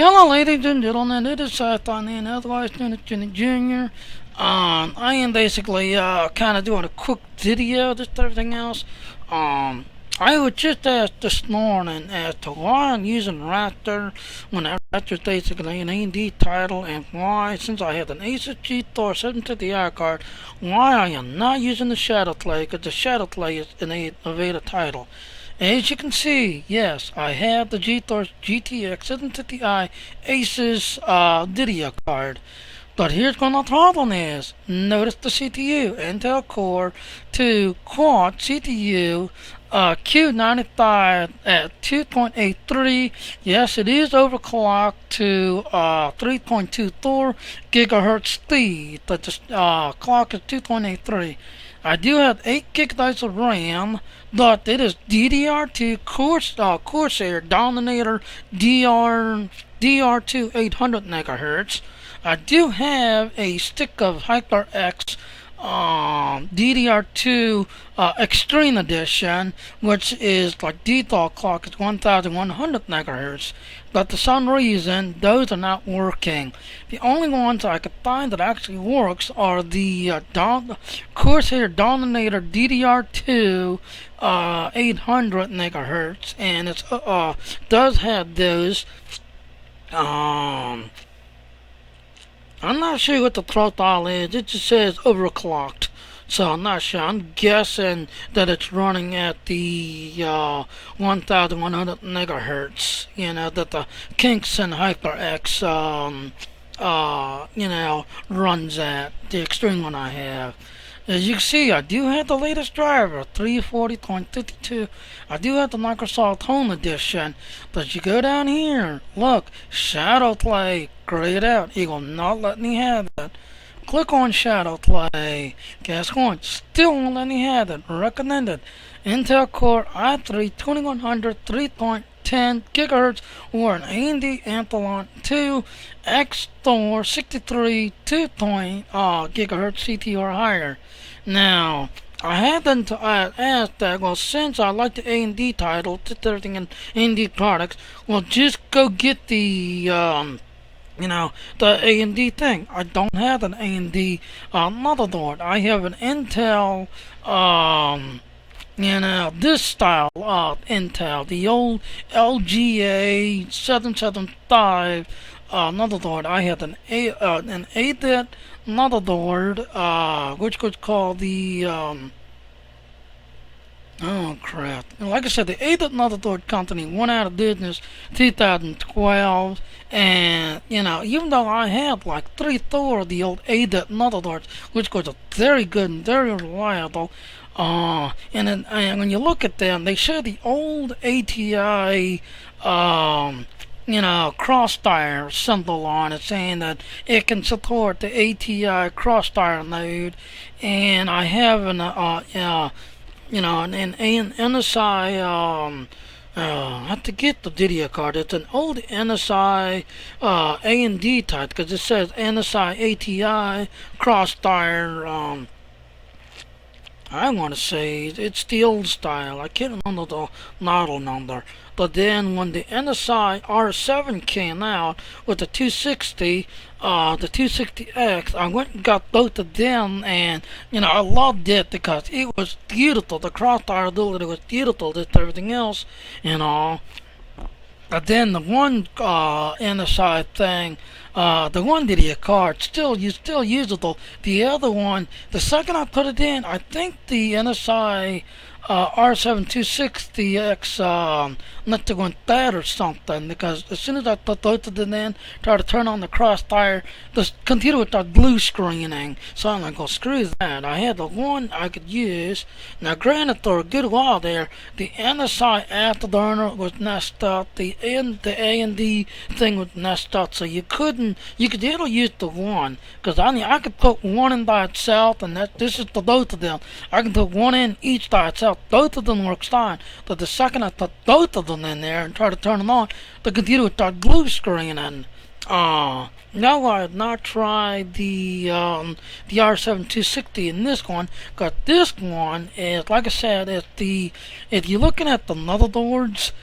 Hello, ladies and gentlemen. It is Satan, otherwise known as Jenny Jr. I am basically kind of doing a quick video, just everything else. I was just asked this morning as to why I'm using Raptor when Raptor's basically an A&D title, and why, since I have an SWTOR 750i card, why I am not using the Shadowplay, because the Shadowplay is an Aveda title. As you can see, yes, I have the GTX 750i Asus video card. But here's what the problem is. Notice the CPU, Intel Core 2 Quad CPU, Q95 at 2.83. Yes, it is overclocked to 3.24 gigahertz speed, but the clock is 2.83. I do have 8 gigabytes of RAM, but it is DDR2 Corsair Dominator DR2 800 megahertz. I do have a stick of HyperX DDR2 Extreme Edition, which is like default clock is 1100 megahertz, but for some reason those are not working. The only ones I could find that actually works are the Corsair Dominator DDR2 800 megahertz, and it does have those. I'm not sure what the throttle is. It just says overclocked. So I'm not sure. I'm guessing that it's running at the 1100 megahertz. You know, that the Kingston HyperX runs at. The extreme one I have. As you can see, I do have the latest driver, 340.52. I do have the Microsoft Home Edition. But you go down here, look, Shadowplay, grayed out. It will not let me have it. Click on Shadowplay. Guess what? Still won't let me have it. Recommended. Intel Core i3 2100 3.10 gigahertz or an AMD Athlon 2 X-Thor 63 2. Gigahertz CT or higher. Now, I had them to ask that, well, since I like the A&D title, just everything in A&D products, well, just go get the the A&D thing. I don't have an A&D motherboard. I have an Intel, this style of Intel, the old LGA 775 motherboard. I have an 8-bit motherboard, which was called the oh crap. Like I said, the 8-bit motherboard company went out of business 2012, and even though I had like 3-4 of the old 8-bit motherboards, which was a very good and very reliable, and when you look at them, they show the old ATI crossfire symbol on it, saying that it can support the ATI crossfire mode. And I have an NSI. I have to get the video card. It's an old NSI A&D type, because it says NSI ATI crossfire. I want to say it's the old style. I can't remember the model number. But then when the NSI R7 came out with the 260, the 260X, I went and got both of them, and I loved it because it was beautiful. The crossfire ability was beautiful, just everything else and all. But then the one NSI thing, the one video card still usable. The other one, the second I put it in, I think the NSI R7 260X must have went bad or something, because as soon as I put both of them in, try to turn on the crossfire, the computer would start blue screening. So I'm like, well, screw that. I had the one I could use. Now, granted, for a good while there, the NSI afterburner was messed up. The A&D thing was messed up, so you could either use the one, because I could put one in by itself, and this is for both of them. I can put one in each by itself. Both of them works fine, but the second I put both of them in there and try to turn them on, the computer would start blue screening. No, I have not tried the R7 260 in this one, because this one is, like I said, if you're looking at the motherboards,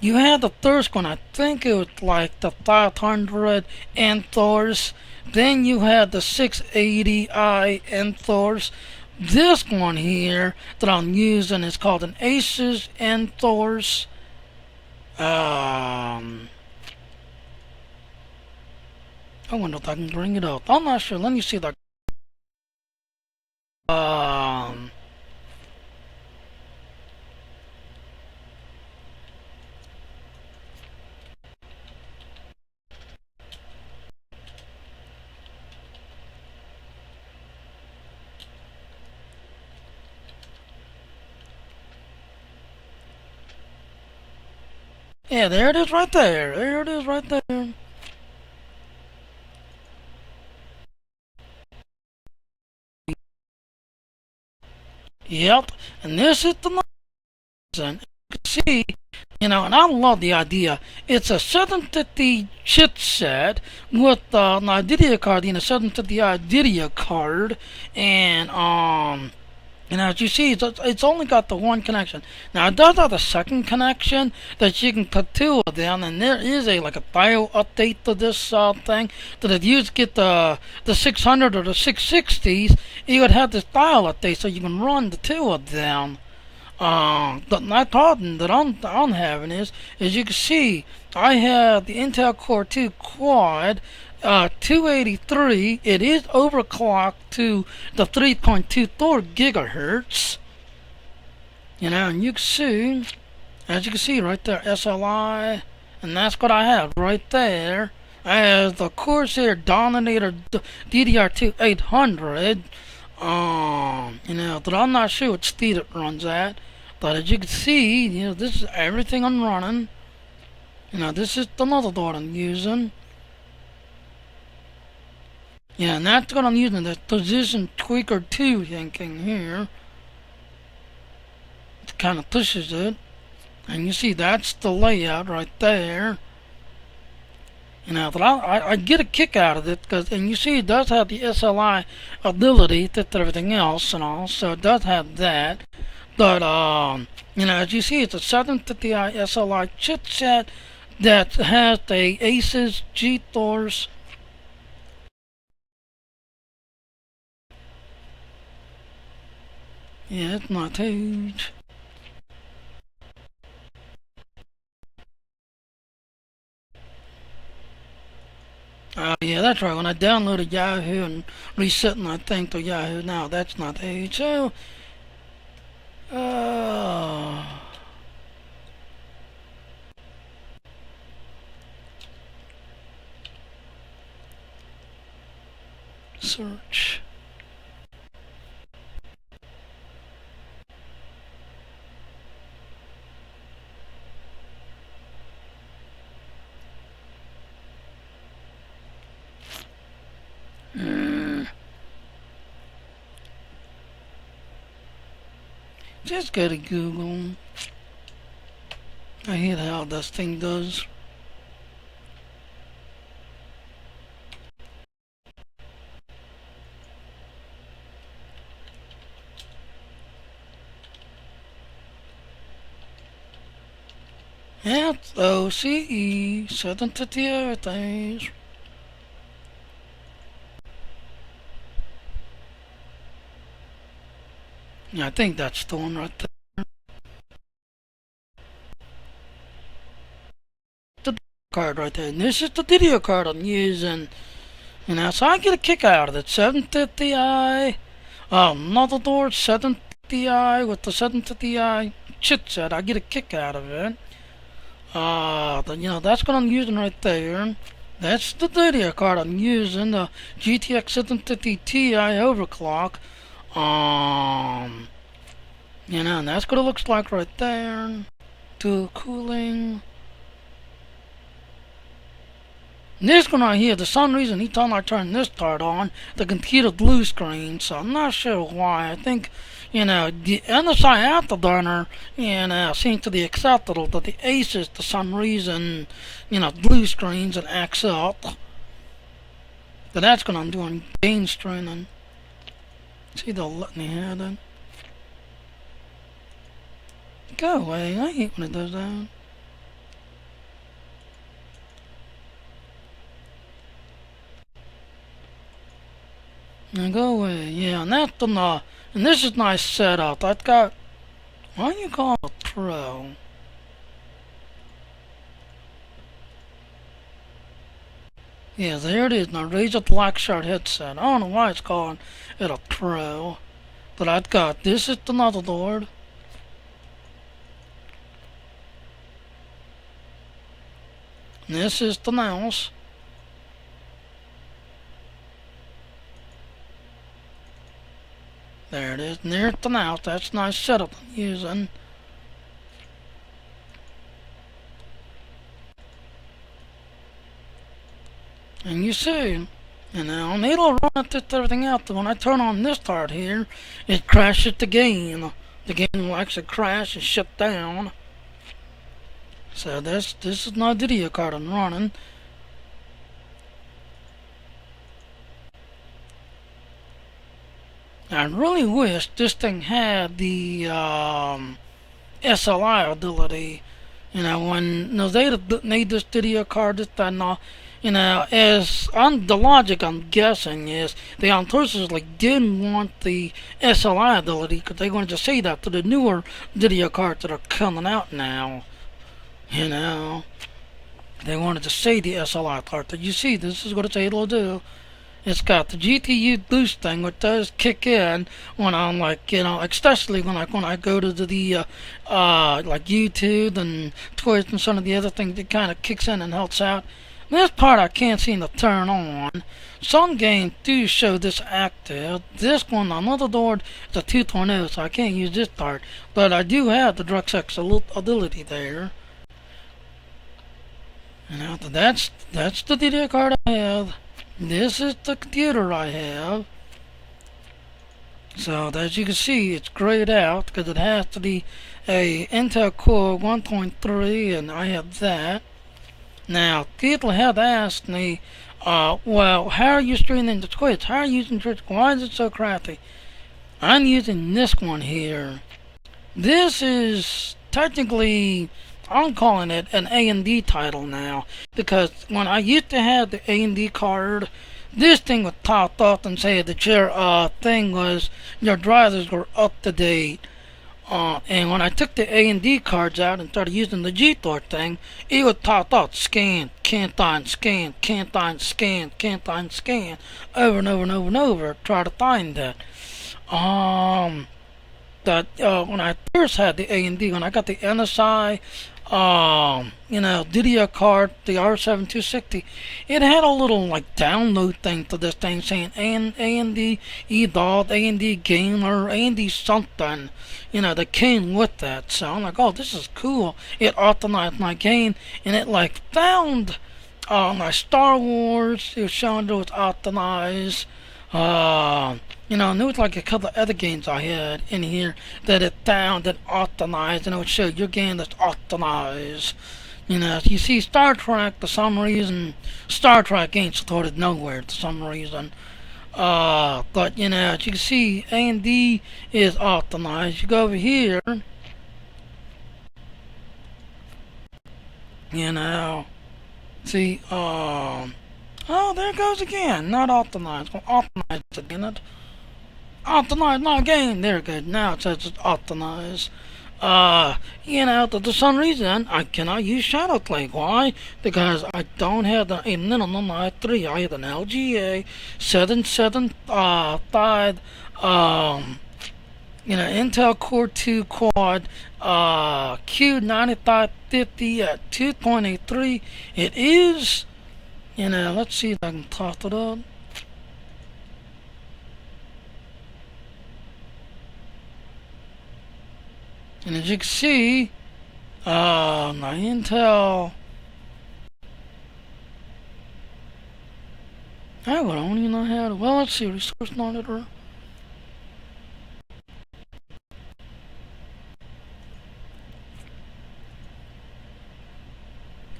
You had the first one, I think it was like the 500 Enthors. Then you had the 680i Enthors. This one here that I'm using is called an Aces Enthors. I wonder if I can bring it up. I'm not sure. Let me see that. Yeah, there it is right there. There it is right there. Yep, and this is the reason. You can see, and I love the idea. It's a 750 chipset with an IDEA card and a 750 IDEA card, and as you see, it's only got the one connection. Now it does have a second connection that you can put two of them, and there is like a bio update to this thing. That if you get the 600 or the 660s, you would have this dial update so you can run the two of them. The problem that I'm having is, as you can see, I have the Intel Core 2 Quad 283. It is overclocked to the 3.24 gigahertz. And you can see, as you can see right there, SLI, and that's what I have right there. I have the Corsair Dominator DDR2 800. That I'm not sure what speed it runs at. But as you can see, this is everything I'm running. This is the motherboard I'm using. Yeah, and that's what I'm using, the position tweaker 2 thinking here. It kind of pushes it. And you see, that's the layout right there. But I get a kick out of it, and you see it does have the SLI ability to everything else and all, so it does have that. But, as you see, it's a 750i SLI chipset that has the Aces SWTORs. Yeah, it's not huge. Yeah, that's right. When I downloaded Yahoo and reset my thing to Yahoo, now that's not huge. So, search. Just go to Google. I hate how this thing does. Yeah, it's OCE 750 everything. Yeah, I think that's the one right there. The card right there. And this is the video card I'm using. So I get a kick out of it. 750i. Motherboard 750i with the 750i chipset. I get a kick out of it. That's what I'm using right there. That's the video card I'm using. The GTX 750 Ti overclock. And that's what it looks like right there. To cooling. And this one right here, for some reason, each time I turn this part on, the computer blue screen, so I'm not sure why. I think, the NSI Afterburner, seems to be acceptable, but the Aces, for some reason, blue screens and acts up. But that's what I'm doing, gain streaming. See, they'll let me have it. Go away, I hate when it does that. Now go away. Yeah, and that's the and this is nice setup. I've got, why do you call it a throw? Yeah, there it is. Now raise a black shark headset. I don't know why it's calling it a throw. But I've got, this is the motherboard. This is the mouse. There it is. Near the mouse. That's nice setup I'm using. And you see, and it'll run it just everything out. When I turn on this part here, it crashes the game. The game will actually crash and shut down. So this is my video card I'm running. I really wish this thing had the SLI ability. You know, when they made this video card, this that and all, you know, as on the logic I'm guessing is they on purposely didn't want the SLI ability because they wanted to say that to the newer video cards that are coming out now. You know, they wanted to say the SLI part that you see. This is what it's able to do. It's got the GTU boost thing, which does kick in when I'm like, you know, especially when I go to the like YouTube and Twitch and some of the other things. It kind of kicks in and helps out. This part I can't seem to turn on. Some games do show this active. This one, another door, is a 2.0, so I can't use this part. But I do have the DirectX ability there. You know, that's the video card I have. This is the computer I have. So as you can see, it's grayed out because it has to be a Intel Core 1.3, and I have that. Now, people have asked me, well, how are you streaming the Twitch? How are you using Twitch? Why is it so crappy? I'm using this one here. This is technically, I'm calling it an A&D title now, because when I used to have the A&D card, this thing was popped up and say that your thing was, your drivers were up to date. And when I took the A&D cards out and started using the SWTOR thing, it would pop up, scan, can't find, scan, can't find, scan, can't find, scan, over and over and over and over, try to find that. That when I first had the A&D, when I got the NSI, you know, video card, the R7260, it had a little like download thing to this thing saying A&D eDOT, A&D Gamer, A&D something, you know, that came with that. So I'm like, oh, this is cool. It optimized my game, and it like found my Star Wars. It was showing it was optimized. You know, and there was like a couple of other games I had in here that it found that optimized, and it would show your game that's optimized. You know, you see Star Trek, for some reason, Star Trek ain't supported nowhere for some reason. But, you know, as you can see, A&D is optimized. You go over here, you know, see, oh, there it goes again. Not optimized. Well, optimized again. Optimize my game. There it goes. Now it says it's optimized. You know, for some reason, I cannot use Shadowplay. Why? Because I don't have a minimum i3. I have an LGA 775, you know, Intel Core 2 Quad, Q9550 at 2.83. It is, you know, let's see if I can top it up. And as you can see, my Intel, I would only know how to, well, let's see, resource monitor.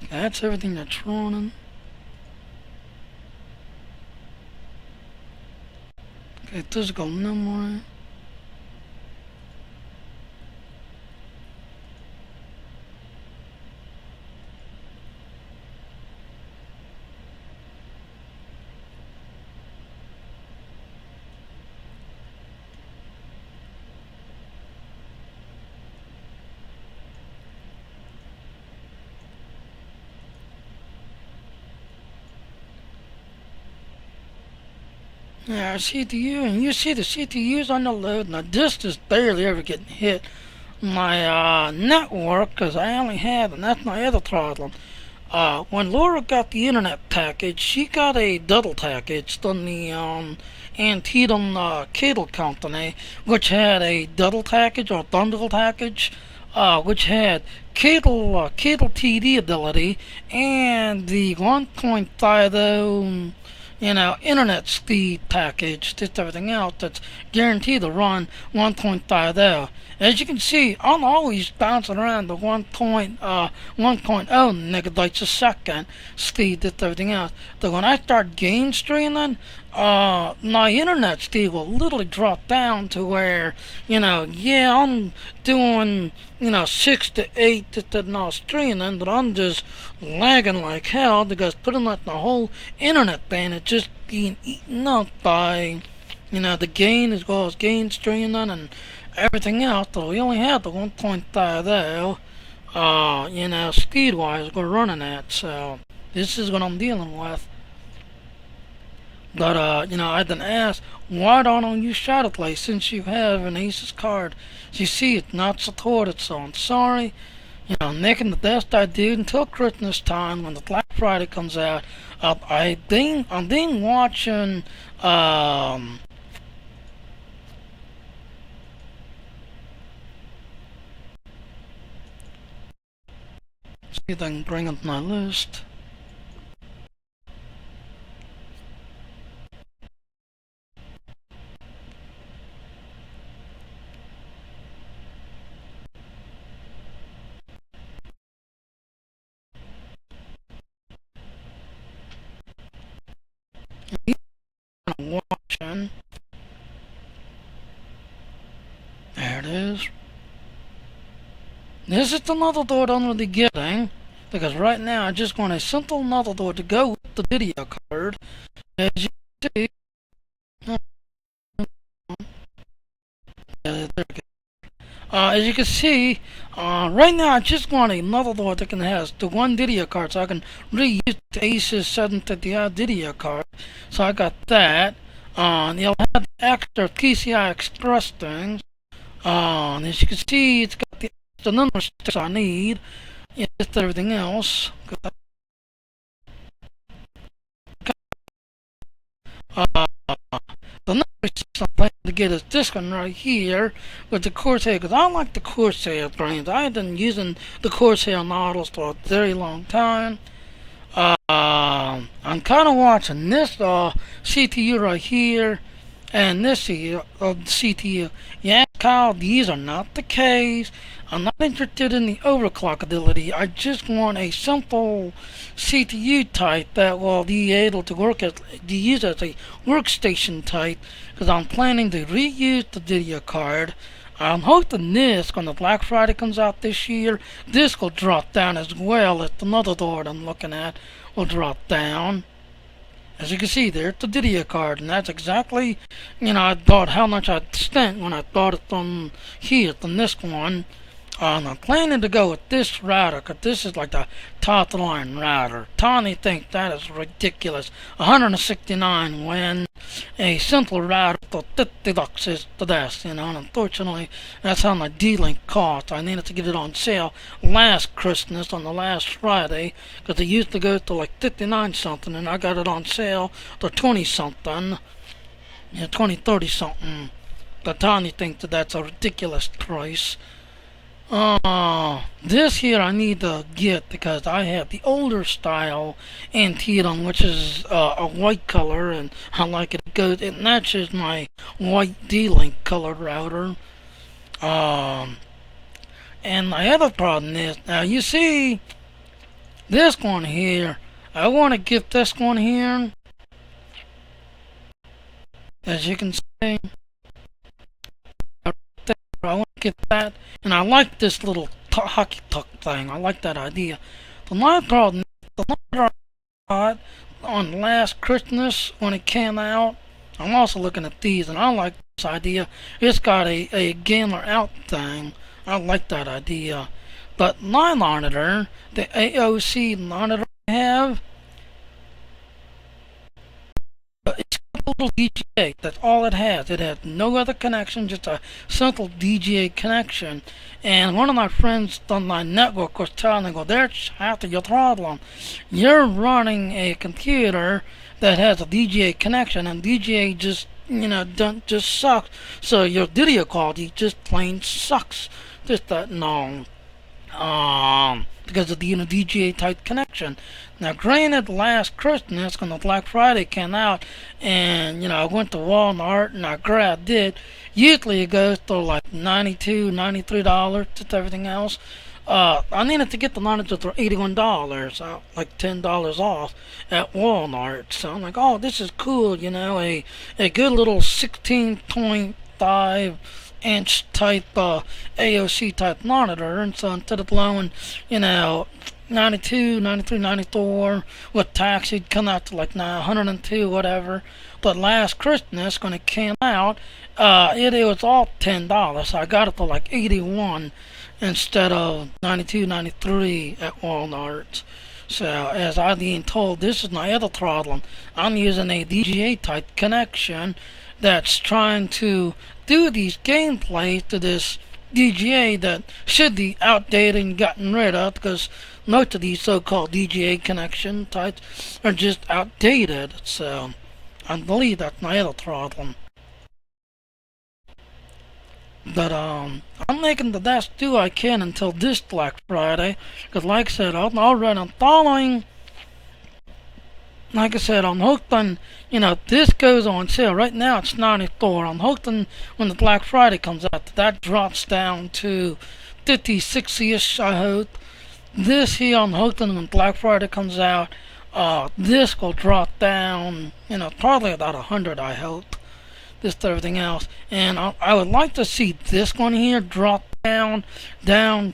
That's everything that's running. Okay, physical memory. Yeah, CTU, and you see the CTUs on the load. Now this is barely ever getting hit. My network, because I only have, and that's my other problem. When Laura got the internet package, she got a double package from the Antietam cable company, which had a double package or bundle package, which had cable TV ability and the 1.50 internet speed package, just everything else that's guaranteed to run 1.50. As you can see, I'm always bouncing around the 1.0 megabytes a second speed, just everything else. But when I start game streaming, my internet speed will literally drop down to where, yeah, I'm doing, 6 to 8 to not streaming, but I'm just lagging like hell because pretty much the whole internet band is just being eaten up by, the gain as well as gain streaming and everything else. So we only have the 1.50, speed wise we're running at. So this is what I'm dealing with. But, I've been asked, why don't I use Shadowplay since you have an Aces card? You see, it's not supported, so I'm sorry. I'm making the best I do until Christmas time when the Black Friday comes out. I'm being watching, see if I can bring up my list. I'm watching. There it is. This is the another door I'm really getting, because right now I just want a simple another door to go with the video card. As you see, as you can see, right now I just want another door that can have the one video card, so I can reuse the Asus 750i video card. So I got that. You'll have the extra PCI Express things. And as you can see, it's got the number of sticks I need. Yeah, just everything else. The number of sticks I'm planning to get is this one right here with the Corsair, because I like the Corsair brands. I've been using the Corsair models for a very long time. I'm kind of watching this CTU right here and this here CTU. Yeah, Kyle, these are not the Ks. I'm not interested in the overclock ability. I just want a simple CTU type that will be able to use as a workstation type, because I'm planning to reuse the video card. I'm hoping this, when the Black Friday comes out this year, this will drop down as well as the another door I'm looking at will drop down. As you can see there, it's the video card, and that's exactly, I thought how much I spent when I bought it from here, from this one. I'm planning to go with this router, because this is like the top line router. Tony thinks that is ridiculous. 169 when a simple router for $50 is the best, and unfortunately, that's how my D-Link cost. I needed to get it on sale last Christmas, on the last Friday, because it used to go to like 59 something, and I got it on sale for 20 something. 20, 30 something. But Tony thinks that's a ridiculous price. This here I need to get because I have the older style Antietam, which is a white color, and I like it. It matches my white D-Link colored router. And my other problem is, now you see this one here, I want to get this one here, as you can see. I want to get that, and I like this little hockey puck thing. I like that idea. But my problem is, the one I got on last Christmas when it came out, I'm also looking at these, and I like this idea. It's got a gamer out thing. I like that idea. But my monitor, the AOC monitor I have, it's got a little DGA. That's all it has. It has no other connection, just a simple DGA connection. And one of my friends on my network was telling me, "Well, there's half of your problem. You're running a computer that has a DGA connection, and DGA just don't just sucks. So your video quality just plain sucks. Just that no." Because of the DGA type connection. Now, granted, last Christmas when the Black Friday came out, and I went to Walmart and I grabbed it. Usually it goes to like $92, $93, just everything else. I needed to get the monitor for $81, like $10 off at Walmart. So I'm like, oh, this is cool, a good little 16.5 inch type AOC type monitor. And so instead of blowing 92, 93, 94 with tax, it'd come out to like 102, whatever. But last Christmas when it came out, it was all $10, so I got it for like 81 instead of 92, 93 at Walmart. So as I've been told, this is my other problem. I'm using a DGA type connection that's trying to do these gameplays to this DGA that should be outdated and gotten rid of, because most of these so-called DGA connection types are just outdated. So I believe that's my other problem. But I'm making the best do I can until this Black Friday, because like I said, I'm following. Like I said, I'm hoping, this goes on sale. Right now it's $94. I'm hoping when the Black Friday comes out that drops down to 50, 60-ish, I hope. This here, I'm hoping when Black Friday comes out, this will drop down, probably about 100, I hope. This to everything else. And I would like to see this one here drop down,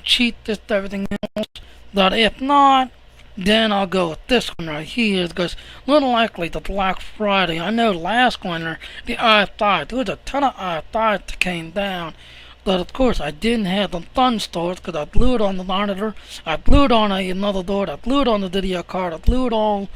cheap, this to everything else. But if not, then I'll go with this one right here, because little likely the Black Friday. I know last winter, the i5, there was a ton of i5 that came down. But of course, I didn't have the fun stores, because I blew it on the monitor, I blew it on another board, I blew it on the video card, I blew it all,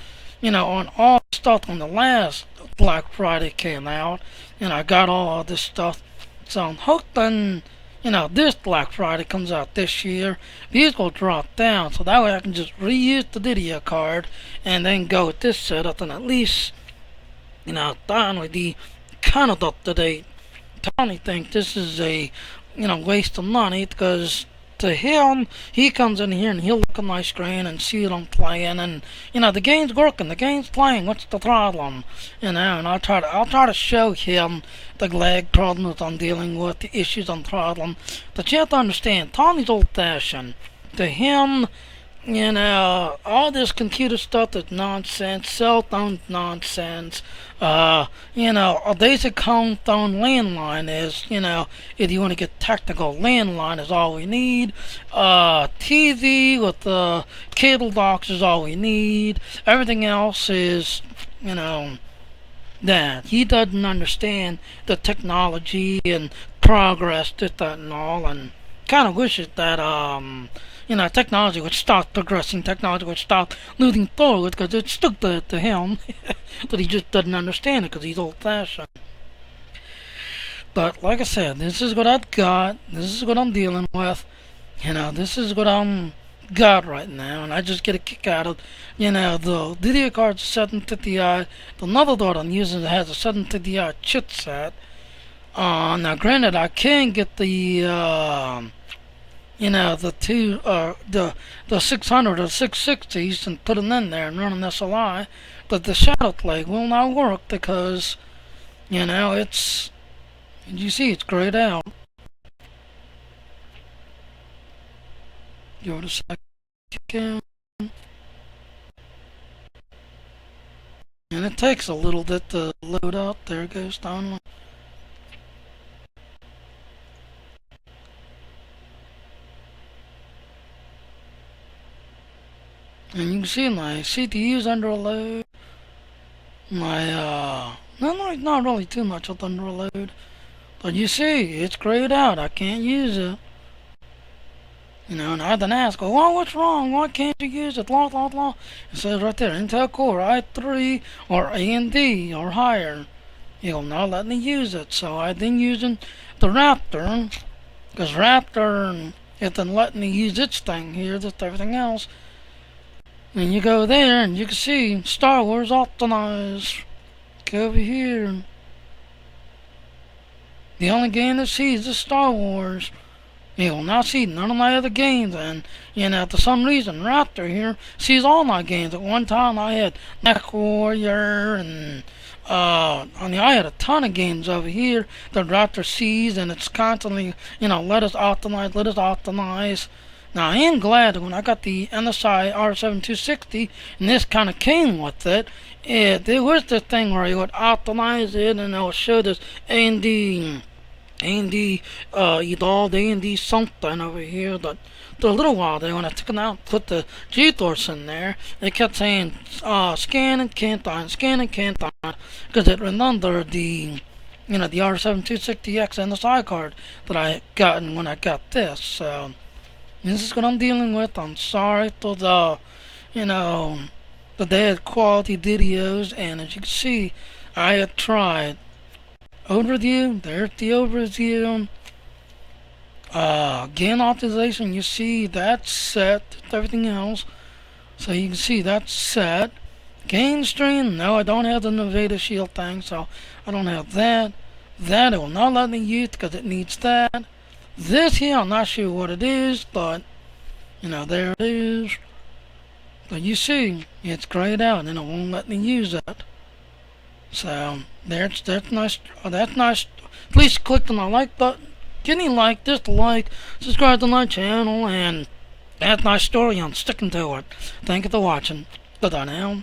on all the stuff when the last Black Friday came out. And I got all of this stuff. So I'm hoping, this Black Friday comes out this year, these will drop down, so that way I can just reuse the video card and then go with this setup, and at least, finally be kind of up to date. Tony thinks this is a, waste of money, because to him, he comes in here and he'll look at my screen and see what I'm playing, and the game's working, the game's playing. What's the problem? And I'll try to show him the lag problems I'm dealing with, the issues I'm problem. But you have to understand, Tony's old-fashioned. To him, all this computer stuff is nonsense. Cell phone's nonsense. A basic home phone landline is, if you want to get technical, landline is all we need. TV with the cable box is all we need. Everything else is, that. He doesn't understand the technology and progress, this, that, and all, and kind of wishes that, technology would stop progressing, technology would stop moving forward, because it's stuck to him. But he just doesn't understand it because he's old-fashioned. But like I said, this is what I've got. This is what I'm dealing with. This is what I'm got right now, and I just get a kick out of, the video card's 750i. The motherboard I'm using has a 750i chipset. Now granted, I can get the the two, the 600 or 660s and put them in there and run an SLI, but the Shadowplay will not work because, it's, you see, it's grayed out. Give it a second. And it takes a little bit to load up. There it goes down. And you can see my CPU's under a load. My, not really too much under a load. But you see, it's grayed out. I can't use it. And I then ask, well, what's wrong? Why can't you use it? It says right there, Intel Core i3 or AMD or higher. it will not let me use it. So I've been using the Raptor, because Raptor isn't letting me use its thing here, just everything else. And you go there and you can see Star Wars optimized. Go over here. The only game that sees is Star Wars. You will not see none of my other games, and for some reason Raptor here sees all my games. At one time I had Mech Warrior and I had a ton of games over here that Raptor sees, and it's constantly, let us optimize. Now I am glad that when I got the NSI R7260 and this kind of came with it, there was this thing where you would optimize it and it would show this A&D evolved A&D something over here. But for a little while there, when I took it out and put the GeForce in there, it kept saying scan and can't on, because it remembered the R7260X NSI card that I had gotten when I got this. So this is what I'm dealing with. I'm sorry for the bad quality videos, and as you can see, I have tried. Overview, there's the overview. Gain optimization, you see that's set, everything else. So you can see that's set. Gain stream, no, I don't have the Nevada Shield thing, so I don't have that. That it will not let me use because it needs that. This here, I'm not sure what it is, but there it is. But you see, it's grayed out and it won't let me use it. So that's nice. That's nice. Please click on the like button. Give me a like, just a like. Subscribe to my channel, and that's my story. I'm sticking to it. Thank you for watching. Bye now.